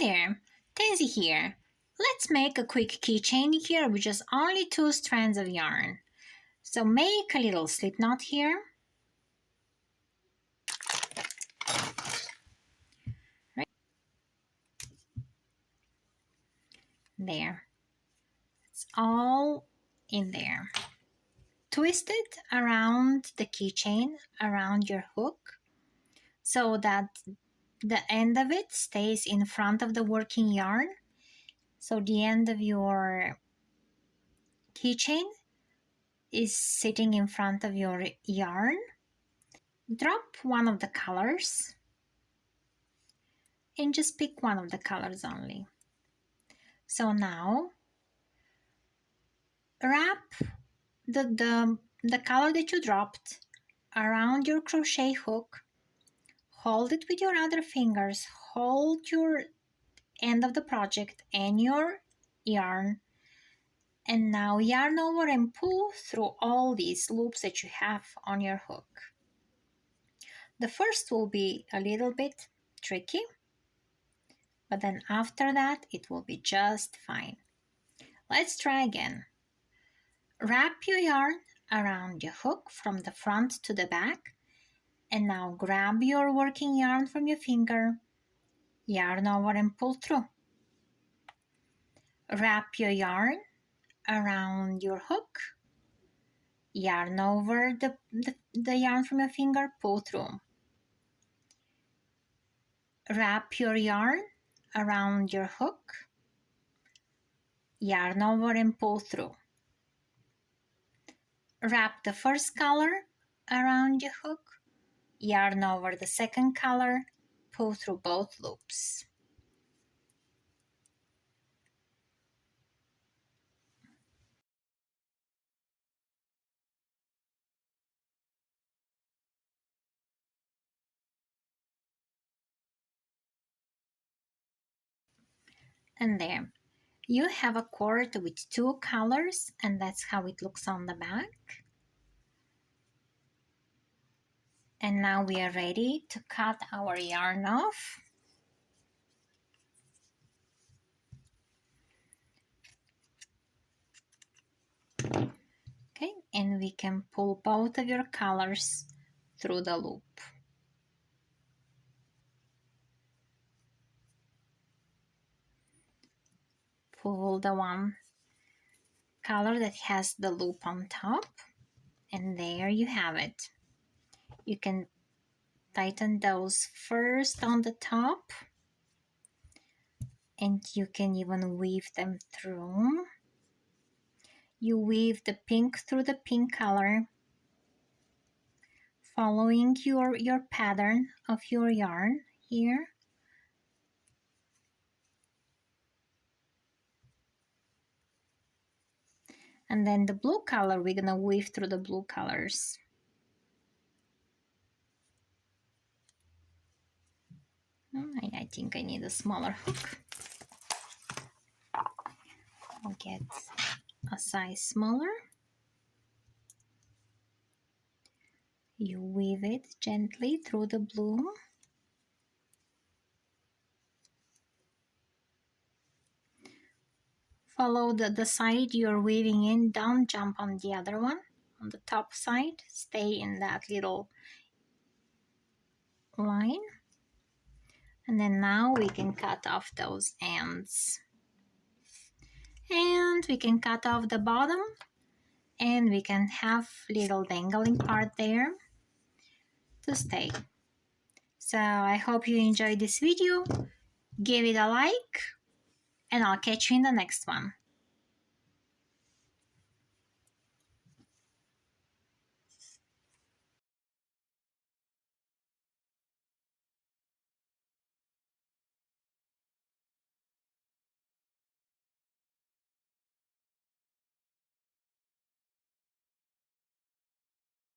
there, Tansy here. Let's make a quick keychain here with just only 2 strands of yarn. So make a little slip knot here. Right there. It's all in there. Twist it around the keychain, around your hook, so that the end of it stays in front of the working yarn. So the end of your keychain is sitting in front of your yarn. Drop one of the colors and just pick one of the colors only. So now wrap the color that you dropped around your crochet hook. Hold it with your other fingers. Hold your end of the project and your yarn. And now yarn over and pull through all these loops that you have on your hook. The first will be a little bit tricky, but then after that it will be just fine. Let's try again. Wrap your yarn around your hook from the front to the back, and now grab your working yarn from your finger, yarn over and pull through. Wrap your yarn around your hook, yarn over the yarn from your finger, pull through. Wrap your yarn around your hook, yarn over and pull through. Wrap the first color around your hook, yarn over the second color, pull through both loops. And there, you have a cord with 2 colors, and that's how it looks on the back. And now we are ready to cut our yarn off. Okay, and we can pull both of your colors through the loop. Pull the one color that has the loop on top, and there you have it. You can tighten those first on the top, and you can even weave them through. You weave the pink through the pink color, following your pattern of your yarn here. And then the blue color, we're gonna weave through the blue colors. I think I need a smaller hook. I'll get a size smaller. You weave it gently through the blue. Follow the side you're weaving in, don't jump on the other one. On the top side, stay in that little line. And then now we can cut off those ends. And we can cut off the bottom, and we can have little dangling part there to stay. So I hope you enjoyed this video. Give it a like, and I'll catch you in the next one.